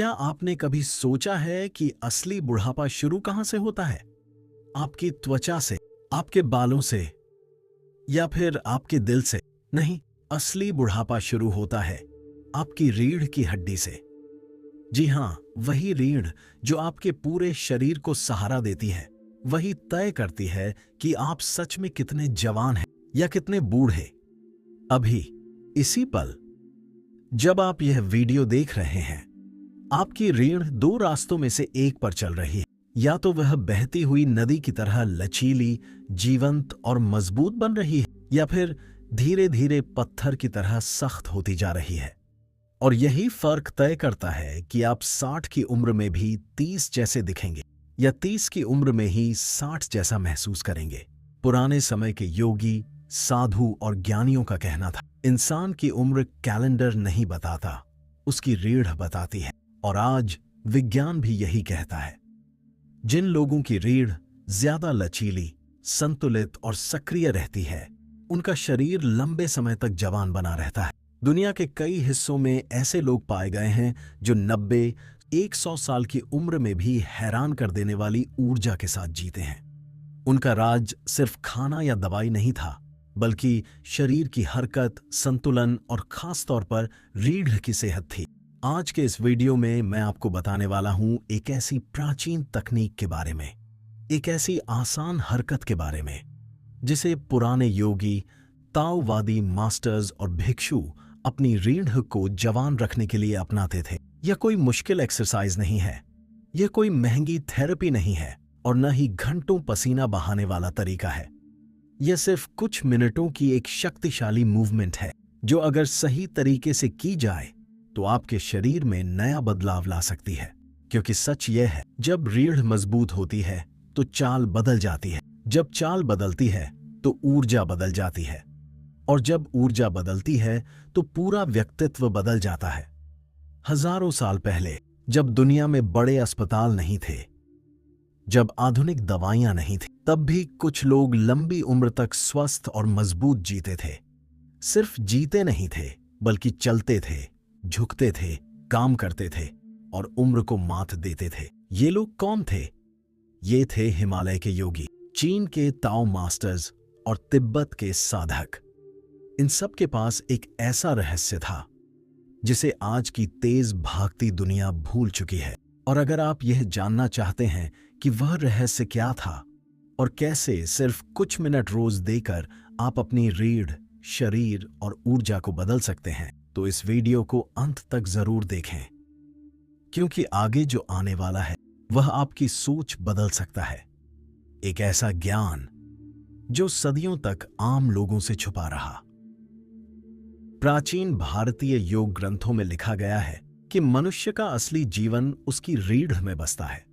क्या आपने कभी सोचा है कि असली बुढ़ापा शुरू कहां से होता है? आपकी त्वचा से, आपके बालों से, या फिर आपके दिल से? नहीं, असली बुढ़ापा शुरू होता है आपकी रीढ़ की हड्डी से। जी हां, वही रीढ़ जो आपके पूरे शरीर को सहारा देती है, वही तय करती है कि आप सच में कितने जवान हैं या कितने बूढ़े। अभी इसी पल जब आप यह वीडियो देख रहे हैं, आपकी रीढ़ दो रास्तों में से एक पर चल रही है। या तो वह बहती हुई नदी की तरह लचीली, जीवंत और मजबूत बन रही है, या फिर धीरे धीरे पत्थर की तरह सख्त होती जा रही है। और यही फर्क तय करता है कि आप 60 की उम्र में भी 30 जैसे दिखेंगे या 30 की उम्र में ही 60 जैसा महसूस करेंगे। पुराने समय के योगी, साधु और ज्ञानियों का कहना था, इंसान की उम्र कैलेंडर नहीं बताता, उसकी रीढ़ बताती है। और आज विज्ञान भी यही कहता है। जिन लोगों की रीढ़ ज्यादा लचीली, संतुलित और सक्रिय रहती है, उनका शरीर लंबे समय तक जवान बना रहता है। दुनिया के कई हिस्सों में ऐसे लोग पाए गए हैं जो 90, 100 साल की उम्र में भी हैरान कर देने वाली ऊर्जा के साथ जीते हैं। उनका राज सिर्फ खाना या दवाई नहीं था, बल्कि शरीर की हरकत, संतुलन और खास तौर पर रीढ़ की सेहत थी। आज के इस वीडियो में मैं आपको बताने वाला हूं एक ऐसी प्राचीन तकनीक के बारे में, एक ऐसी आसान हरकत के बारे में जिसे पुराने योगी, ताओवादी मास्टर्स और भिक्षु अपनी रीढ़ को जवान रखने के लिए अपनाते थे। यह कोई मुश्किल एक्सरसाइज नहीं है, यह कोई महंगी थेरेपी नहीं है, और न ही घंटों पसीना बहाने वाला तरीका है। यह सिर्फ कुछ मिनटों की एक शक्तिशाली मूवमेंट है जो अगर सही तरीके से की जाए तो आपके शरीर में नया बदलाव ला सकती है। क्योंकि सच यह है, जब रीढ़ मजबूत होती है तो चाल बदल जाती है, जब चाल बदलती है तो ऊर्जा बदल जाती है, और जब ऊर्जा बदलती है तो पूरा व्यक्तित्व बदल जाता है। हजारों साल पहले, जब दुनिया में बड़े अस्पताल नहीं थे, जब आधुनिक दवाइयां नहीं थी, तब भी कुछ लोग लंबी उम्र तक स्वस्थ और मजबूत जीते थे। सिर्फ जीते नहीं थे, बल्कि चलते थे, झुकते थे, काम करते थे और उम्र को मात देते थे। ये लोग कौन थे? ये थे हिमालय के योगी, चीन के ताओ मास्टर्स और तिब्बत के साधक। इन सब के पास एक ऐसा रहस्य था जिसे आज की तेज भागती दुनिया भूल चुकी है। और अगर आप यह जानना चाहते हैं कि वह रहस्य क्या था और कैसे सिर्फ कुछ मिनट रोज देकर आप अपनी रीढ़, शरीर और ऊर्जा को बदल सकते हैं, तो इस वीडियो को अंत तक जरूर देखें। क्योंकि आगे जो आने वाला है वह आपकी सोच बदल सकता है। एक ऐसा ज्ञान जो सदियों तक आम लोगों से छुपा रहा। प्राचीन भारतीय योग ग्रंथों में लिखा गया है कि मनुष्य का असली जीवन उसकी रीढ़ में बसता है।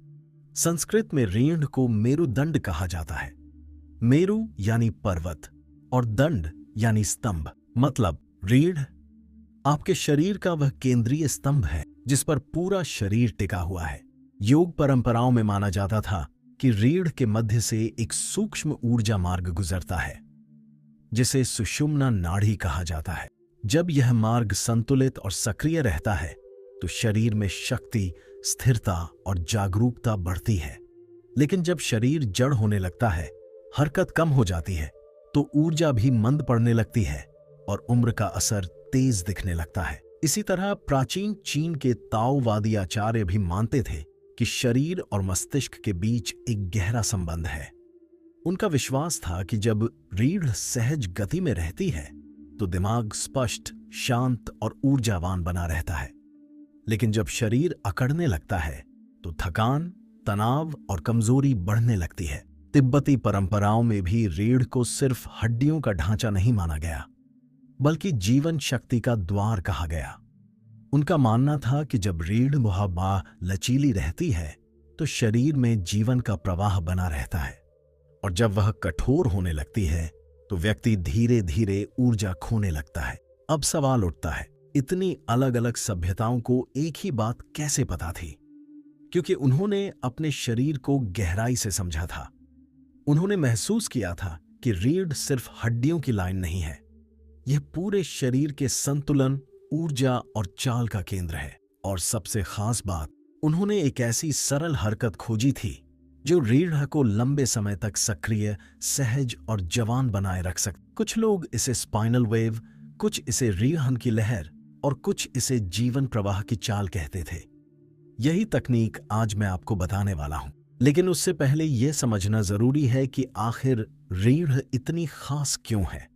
संस्कृत में रीढ़ को मेरुदंड कहा जाता है। मेरु यानी पर्वत और दंड यानी स्तंभ। मतलब रीढ़ आपके शरीर का वह केंद्रीय स्तंभ है जिस पर पूरा शरीर टिका हुआ है। योग परंपराओं में माना जाता था कि रीढ़ के मध्य से एक सूक्ष्म ऊर्जा मार्ग गुजरता है जिसे सुषुम्ना नाड़ी कहा जाता है। जब यह मार्ग संतुलित और सक्रिय रहता है तो शरीर में शक्ति, स्थिरता और जागरूकता बढ़ती है। लेकिन जब शरीर जड़ होने लगता है, हरकत कम हो जाती है, तो ऊर्जा भी मंद पड़ने लगती है और उम्र का असर तेज दिखने लगता है। इसी तरह प्राचीन चीन के ताओवादी आचार्य भी मानते थे कि शरीर और मस्तिष्क के बीच एक गहरा संबंध है। उनका विश्वास था कि जब रीढ़ सहज गति में रहती है तो दिमाग स्पष्ट, शांत और ऊर्जावान बना रहता है। लेकिन जब शरीर अकड़ने लगता है तो थकान, तनाव और कमजोरी बढ़ने लगती है। तिब्बती परंपराओं में भी रीढ़ को सिर्फ हड्डियों का ढांचा नहीं माना गया, बल्कि जीवन शक्ति का द्वार कहा गया। उनका मानना था कि जब रीढ़ मुहब्बा लचीली रहती है तो शरीर में जीवन का प्रवाह बना रहता है, और जब वह कठोर होने लगती है तो व्यक्ति धीरे धीरे ऊर्जा खोने लगता है। अब सवाल उठता है, इतनी अलग अलग सभ्यताओं को एक ही बात कैसे पता थी? क्योंकि उन्होंने अपने शरीर को गहराई से समझा था। उन्होंने महसूस किया था कि रीढ़ सिर्फ हड्डियों की लाइन नहीं है, यह पूरे शरीर के संतुलन, ऊर्जा और चाल का केंद्र है। और सबसे खास बात, उन्होंने एक ऐसी सरल हरकत खोजी थी जो रीढ़ को लंबे समय तक सक्रिय, सहज और जवान बनाए रख सकते। कुछ लोग इसे स्पाइनल वेव, कुछ इसे रीढ़ की लहर और कुछ इसे जीवन प्रवाह की चाल कहते थे। यही तकनीक आज मैं आपको बताने वाला हूं। लेकिन उससे पहले यह समझना जरूरी है कि आखिर रीढ़ इतनी खास क्यों है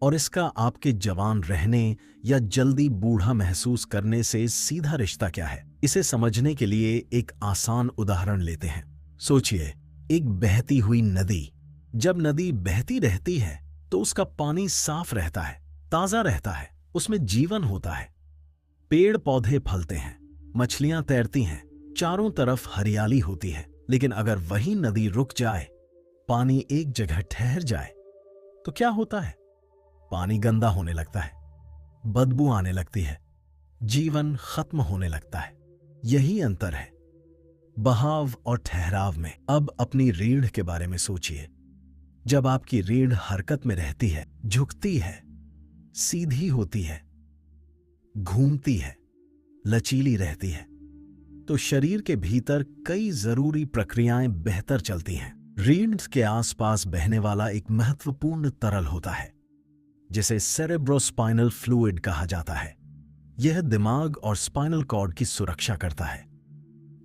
और इसका आपके जवान रहने या जल्दी बूढ़ा महसूस करने से सीधा रिश्ता क्या है। इसे समझने के लिए एक आसान उदाहरण लेते हैं। सोचिए, एक बहती हुई नदी। जब नदी बहती रहती है तो उसका पानी साफ रहता है, ताजा रहता है, उसमें जीवन होता है। पेड़ पौधे फलते हैं, मछलियां तैरती हैं, चारों तरफ हरियाली होती है। लेकिन अगर वही नदी रुक जाए, पानी एक जगह ठहर जाए, तो क्या होता है? पानी गंदा होने लगता है, बदबू आने लगती है, जीवन खत्म होने लगता है। यही अंतर है बहाव और ठहराव में। अब अपनी रीढ़ के बारे में सोचिए। जब आपकी रीढ़ हरकत में रहती है, झुकती है, सीधी होती है, घूमती है, लचीली रहती है, तो शरीर के भीतर कई जरूरी प्रक्रियाएं बेहतर चलती हैं। रीढ़ के आसपास बहने वाला एक महत्वपूर्ण तरल होता है जिसे सेरेब्रोस्पाइनल फ्लूइड कहा जाता है। यह दिमाग और स्पाइनल कॉर्ड की सुरक्षा करता है,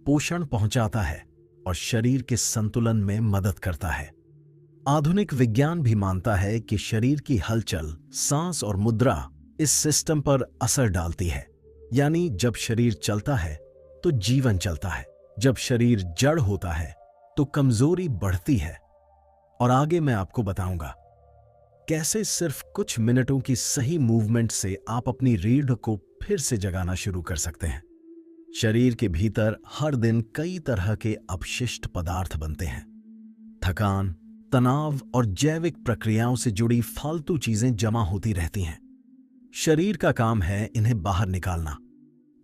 पोषण पहुंचाता है और शरीर के संतुलन में मदद करता है। आधुनिक विज्ञान भी मानता है कि शरीर की हलचल, सांस और मुद्रा इस सिस्टम पर असर डालती है। यानी जब शरीर चलता है तो जीवन चलता है, जब शरीर जड़ होता है तो कमजोरी बढ़ती है। और आगे मैं आपको बताऊंगा कैसे सिर्फ कुछ मिनटों की सही मूवमेंट से आप अपनी रीढ़ को फिर से जगाना शुरू कर सकते हैं। शरीर के भीतर हर दिन कई तरह के अपशिष्ट पदार्थ बनते हैं। थकान, तनाव और जैविक प्रक्रियाओं से जुड़ी फालतू चीजें जमा होती रहती हैं। शरीर का काम है इन्हें बाहर निकालना,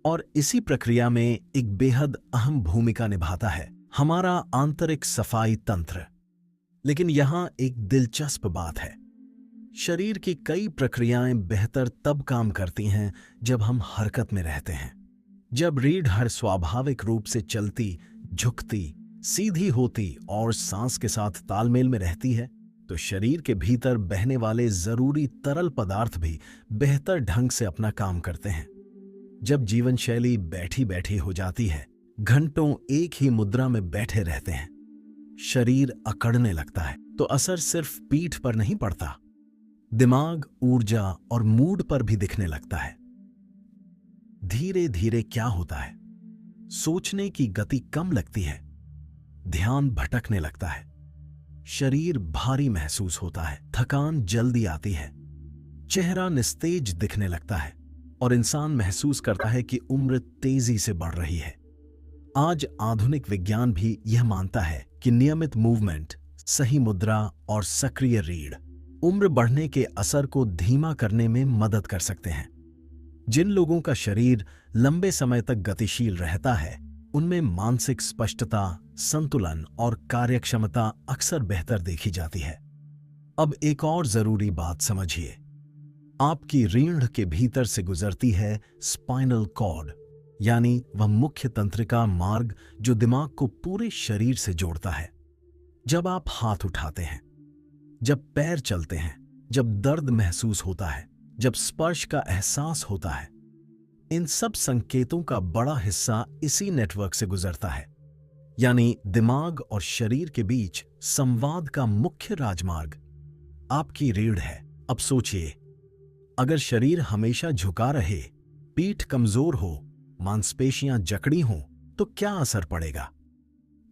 और इसी प्रक्रिया में एक बेहद अहम भूमिका निभाता है हमारा आंतरिक सफाई तंत्र। लेकिन यहां एक दिलचस्प बात है, शरीर की कई प्रक्रियाएं बेहतर तब काम करती हैं जब हम हरकत में रहते हैं। जब रीढ़ हर स्वाभाविक रूप से चलती, झुकती, सीधी होती और सांस के साथ तालमेल में रहती है, तो शरीर के भीतर बहने वाले जरूरी तरल पदार्थ भी बेहतर ढंग से अपना काम करते हैं। जब जीवन शैली बैठी बैठी हो जाती है, घंटों एक ही मुद्रा में बैठे रहते हैं, शरीर अकड़ने लगता है, तो असर सिर्फ पीठ पर नहीं पड़ता, दिमाग, ऊर्जा और मूड पर भी दिखने लगता है। धीरे धीरे क्या होता है, सोचने की गति कम लगती है, ध्यान भटकने लगता है, शरीर भारी महसूस होता है, थकान जल्दी आती है, चेहरा निस्तेज दिखने लगता है और इंसान महसूस करता है कि उम्र तेजी से बढ़ रही है। आज आधुनिक विज्ञान भी यह मानता है कि नियमित मूवमेंट, सही मुद्रा और सक्रिय रीढ़ उम्र बढ़ने के असर को धीमा करने में मदद कर सकते हैं। जिन लोगों का शरीर लंबे समय तक गतिशील रहता है, उनमें मानसिक स्पष्टता, संतुलन और कार्यक्षमता अक्सर बेहतर देखी जाती है। अब एक और जरूरी बात समझिए, आपकी रीढ़ के भीतर से गुजरती है स्पाइनल कॉर्ड, यानी वह मुख्य तंत्रिका मार्ग जो दिमाग को पूरे शरीर से जोड़ता है। जब आप हाथ उठाते हैं, जब पैर चलते हैं, जब दर्द महसूस होता है, जब स्पर्श का एहसास होता है, इन सब संकेतों का बड़ा हिस्सा इसी नेटवर्क से गुजरता है। यानी दिमाग और शरीर के बीच संवाद का मुख्य राजमार्ग आपकी रीढ़ है। अब सोचिए, अगर शरीर हमेशा झुका रहे, पीठ कमजोर हो, मांसपेशियां जकड़ी हों, तो क्या असर पड़ेगा?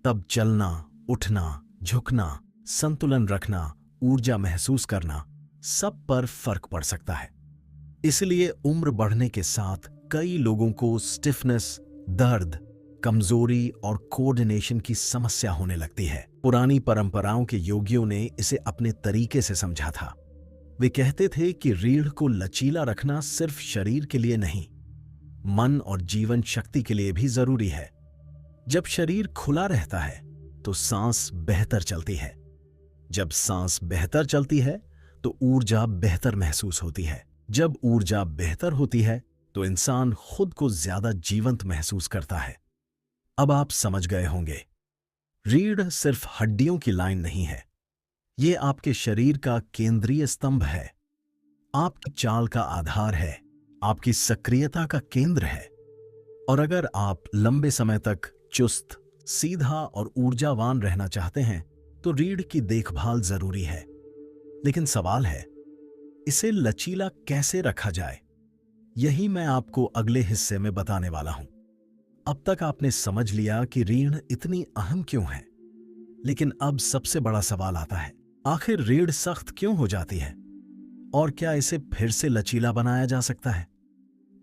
तब चलना, उठना, झुकना, संतुलन रखना, ऊर्जा महसूस करना, सब पर फर्क पड़ सकता है। इसलिए उम्र बढ़ने के साथ कई लोगों को स्टिफनेस, दर्द, कमजोरी और कोऑर्डिनेशन की समस्या होने लगती है। पुरानी परंपराओं के योगियों ने इसे अपने तरीके से समझा था। वे कहते थे कि रीढ़ को लचीला रखना सिर्फ शरीर के लिए नहीं, मन और जीवन शक्ति के लिए भी जरूरी है। जब शरीर खुला रहता है तो सांस बेहतर चलती है, जब सांस बेहतर चलती है तो ऊर्जा बेहतर महसूस होती है, जब ऊर्जा बेहतर होती है तो इंसान खुद को ज्यादा जीवंत महसूस करता है। अब आप समझ गए होंगे, रीढ़ सिर्फ हड्डियों की लाइन नहीं है, ये आपके शरीर का केंद्रीय स्तंभ है, आपकी चाल का आधार है, आपकी सक्रियता का केंद्र है। और अगर आप लंबे समय तक चुस्त, सीधा और ऊर्जावान रहना चाहते हैं तो रीढ़ की देखभाल जरूरी है। लेकिन सवाल है, इसे लचीला कैसे रखा जाए? यही मैं आपको अगले हिस्से में बताने वाला हूं। अब तक आपने समझ लिया कि रीढ़ इतनी अहम क्यों है, लेकिन अब सबसे बड़ा सवाल आता है, आखिर रीढ़ सख्त क्यों हो जाती है और क्या इसे फिर से लचीला बनाया जा सकता है?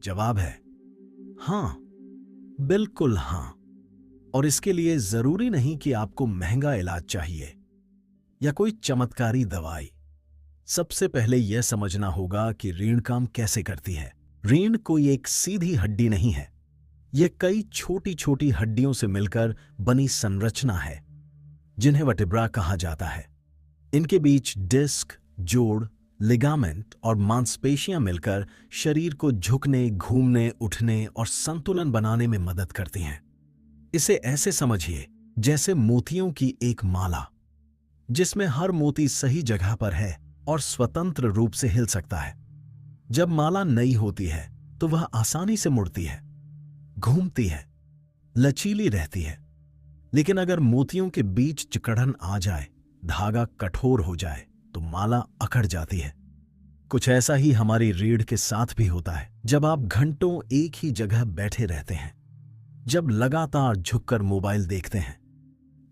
जवाब है हां, बिल्कुल हां। और इसके लिए जरूरी नहीं कि आपको महंगा इलाज चाहिए या कोई चमत्कारी दवाई। सबसे पहले यह समझना होगा कि रीढ़ काम कैसे करती है। रीढ़ कोई एक सीधी हड्डी नहीं है, यह कई छोटी छोटी हड्डियों से मिलकर बनी संरचना है जिन्हें वर्टेब्रा कहा जाता है। इनके बीच डिस्क, जोड़, लिगामेंट और मांसपेशियां मिलकर शरीर को झुकने, घूमने, उठने और संतुलन बनाने में मदद करती हैं। इसे ऐसे समझिए जैसे मोतियों की एक माला, जिसमें हर मोती सही जगह पर है और स्वतंत्र रूप से हिल सकता है। जब माला नई होती है तो वह आसानी से मुड़ती है, घूमती है, लचीली रहती है। लेकिन अगर मोतियों के बीच जकड़न आ जाए, धागा कठोर हो जाए तो माला अकड़ जाती है। कुछ ऐसा ही हमारी रीढ़ के साथ भी होता है। जब आप घंटों एक ही जगह बैठे रहते हैं, जब लगातार झुककर मोबाइल देखते हैं,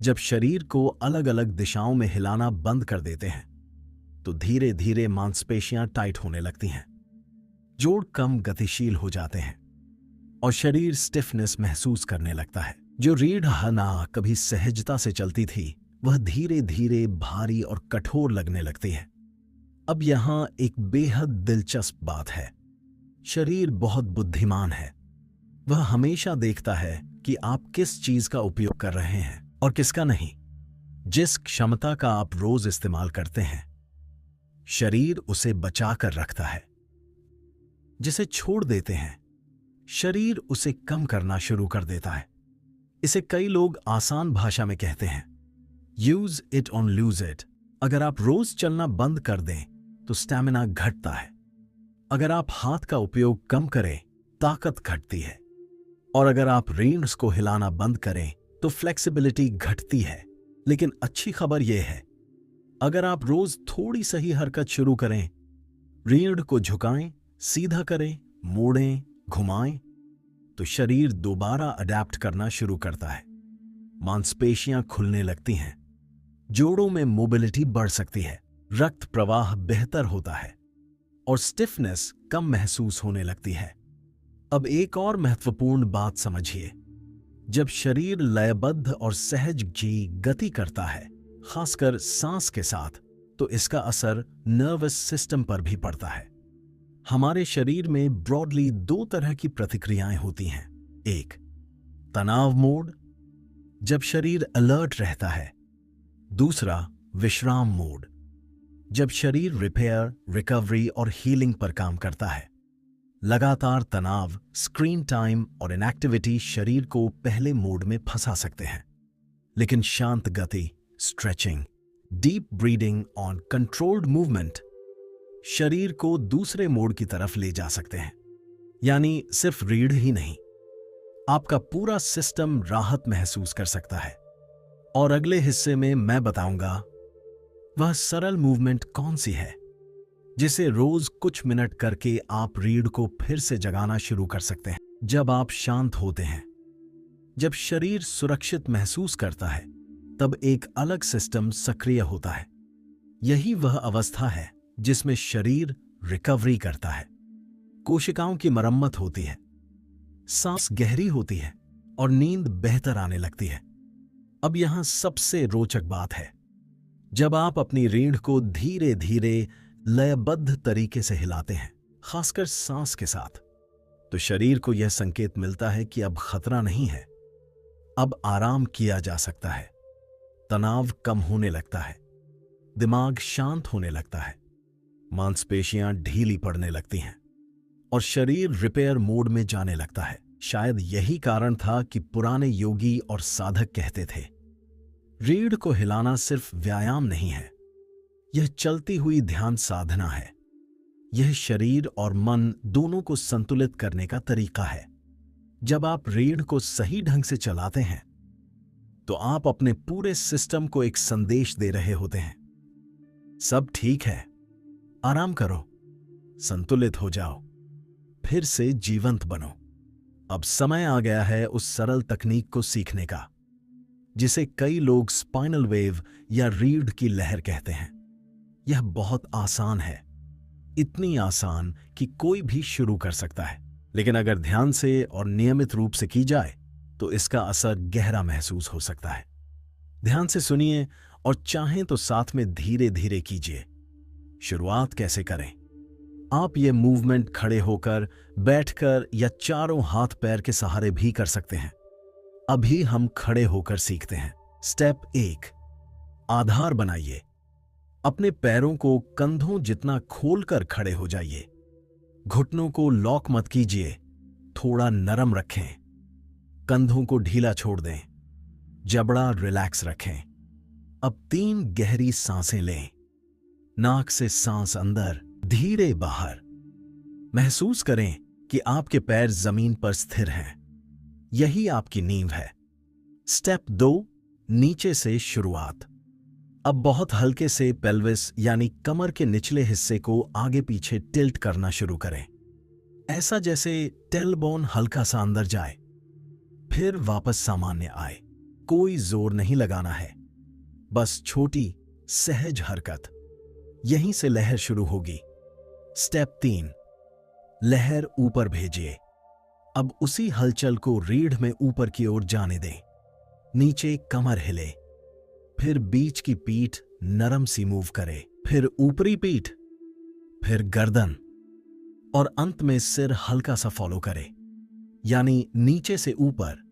जब शरीर को अलग अलग दिशाओं में हिलाना बंद कर देते हैं, तो धीरे धीरे मांसपेशियां टाइट होने लगती हैं, जोड़ कम गतिशील हो जाते हैं और शरीर स्टिफनेस महसूस करने लगता है। जो रीढ़ हना कभी सहजता से चलती थी, वह धीरे धीरे भारी और कठोर लगने लगती है। अब यहां एक बेहद दिलचस्प बात है, शरीर बहुत बुद्धिमान है। वह हमेशा देखता है कि आप किस चीज का उपयोग कर रहे हैं और किसका नहीं। जिस क्षमता का आप रोज इस्तेमाल करते हैं, शरीर उसे बचा कर रखता है। जिसे छोड़ देते हैं, शरीर उसे कम करना शुरू कर देता है। इसे कई लोग आसान भाषा में कहते हैं, यूज इट और लूज इट। अगर आप रोज चलना बंद कर दें तो स्टैमिना घटता है। अगर आप हाथ का उपयोग कम करें, ताकत घटती है। और अगर आप रीढ़ को हिलाना बंद करें तो फ्लेक्सिबिलिटी घटती है। लेकिन अच्छी खबर यह है, अगर आप रोज थोड़ी सही हरकत शुरू करें, रीढ़ को झुकाएं, सीधा करें, मोड़ें, घुमाएं, तो शरीर दोबारा अडैप्ट करना शुरू करता है। मांसपेशियां खुलने लगती हैं, जोड़ों में मोबिलिटी बढ़ सकती है, रक्त प्रवाह बेहतर होता है और स्टिफनेस कम महसूस होने लगती है। अब एक और महत्वपूर्ण बात समझिए, जब शरीर लयबद्ध और सहज जी गति करता है, खासकर सांस के साथ, तो इसका असर नर्वस सिस्टम पर भी पड़ता है। हमारे शरीर में ब्रॉडली दो तरह की प्रतिक्रियाएं होती हैं। एक, तनाव मोड, जब शरीर अलर्ट रहता है। दूसरा, विश्राम मोड, जब शरीर रिपेयर, रिकवरी और हीलिंग पर काम करता है। लगातार तनाव, स्क्रीन टाइम और इनएक्टिविटी शरीर को पहले मोड में फंसा सकते हैं, लेकिन शांत गति, स्ट्रेचिंग, डीप ब्रीदिंग और कंट्रोल्ड मूवमेंट शरीर को दूसरे मोड की तरफ ले जा सकते हैं। यानी सिर्फ रीढ़ ही नहीं, आपका पूरा सिस्टम राहत महसूस कर सकता है। और अगले हिस्से में मैं बताऊंगा वह सरल मूवमेंट कौन सी है जिसे रोज कुछ मिनट करके आप रीढ़ को फिर से जगाना शुरू कर सकते हैं। जब आप शांत होते हैं, जब शरीर सुरक्षित महसूस करता है, तब एक अलग सिस्टम सक्रिय होता है। यही वह अवस्था है जिसमें शरीर रिकवरी करता है, कोशिकाओं की मरम्मत होती है, सांस गहरी होती है और नींद बेहतर आने लगती है। अब यहां सबसे रोचक बात है, जब आप अपनी रीढ़ को धीरे धीरे लयबद्ध तरीके से हिलाते हैं, खासकर सांस के साथ, तो शरीर को यह संकेत मिलता है कि अब खतरा नहीं है, अब आराम किया जा सकता है। तनाव कम होने लगता है, दिमाग शांत होने लगता है, मांसपेशियां ढीली पड़ने लगती हैं और शरीर रिपेयर मोड में जाने लगता है। शायद यही कारण था कि पुराने योगी और साधक कहते थे, रीढ़ को हिलाना सिर्फ व्यायाम नहीं है, यह चलती हुई ध्यान साधना है। यह शरीर और मन दोनों को संतुलित करने का तरीका है। जब आप रीढ़ को सही ढंग से चलाते हैं तो आप अपने पूरे सिस्टम को एक संदेश दे रहे होते हैं, सब ठीक है, आराम करो, संतुलित हो जाओ, फिर से जीवंत बनो। अब समय आ गया है उस सरल तकनीक को सीखने का जिसे कई लोग स्पाइनल वेव या रीढ़ की लहर कहते हैं। यह बहुत आसान है, इतनी आसान कि कोई भी शुरू कर सकता है, लेकिन अगर ध्यान से और नियमित रूप से की जाए तो इसका असर गहरा महसूस हो सकता है। ध्यान से सुनिए और चाहें तो साथ में धीरे धीरे कीजिए। शुरुआत कैसे करें? आप ये मूवमेंट खड़े होकर, बैठकर या चारों हाथ पैर के सहारे भी कर सकते हैं। अभी हम खड़े होकर सीखते हैं। स्टेप 1, आधार बनाइए। अपने पैरों को कंधों जितना खोलकर खड़े हो जाइए। घुटनों को लॉक मत कीजिए, थोड़ा नरम रखें। कंधों को ढीला छोड़ दें, जबड़ा रिलैक्स रखें। अब 3 गहरी सांसें लें। नाक से सांस अंदर, धीरे बाहर। महसूस करें कि आपके पैर जमीन पर स्थिर हैं। यही आपकी नींव है। स्टेप 2, नीचे से शुरुआत। अब बहुत हल्के से पेल्विस यानी कमर के निचले हिस्से को आगे पीछे टिल्ट करना शुरू करें, ऐसा जैसे टेलबोन हल्का सा अंदर जाए, फिर वापस सामान्य आए। कोई जोर नहीं लगाना है, बस छोटी सहज हरकत। यहीं से लहर शुरू होगी। स्टेप 3, लहर ऊपर भेजिए। अब उसी हलचल को रीढ़ में ऊपर की ओर जाने दें। नीचे कमर हिले, फिर बीच की पीठ नरम सी मूव करे, फिर ऊपरी पीठ, फिर गर्दन और अंत में सिर हल्का सा फॉलो करे, यानी नीचे से ऊपर,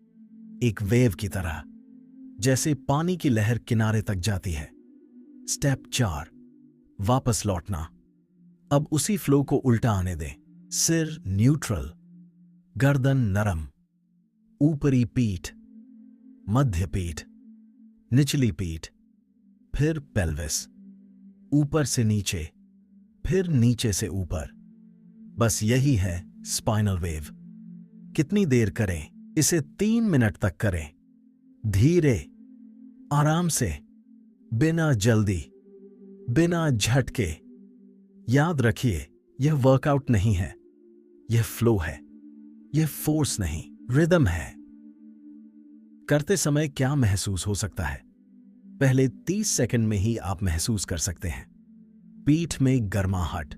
एक वेव की तरह, जैसे पानी की लहर किनारे तक जाती है। स्टेप 4, वापस लौटना। अब उसी फ्लो को उल्टा आने दें। सिर न्यूट्रल, गर्दन नरम, ऊपरी पीठ, मध्य पीठ, निचली पीठ, फिर पेल्विस, ऊपर से नीचे, फिर नीचे से ऊपर। बस यही है स्पाइनल वेव। कितनी देर करें? इसे 3 मिनट तक करें, धीरे, आराम से, बिना जल्दी, बिना झटके। याद रखिए, यह वर्कआउट नहीं है, यह फ्लो है, यह फोर्स नहीं, रिदम है। करते समय क्या महसूस हो सकता है? पहले 30 सेकंड में ही आप महसूस कर सकते हैं। पीठ में गर्माहट,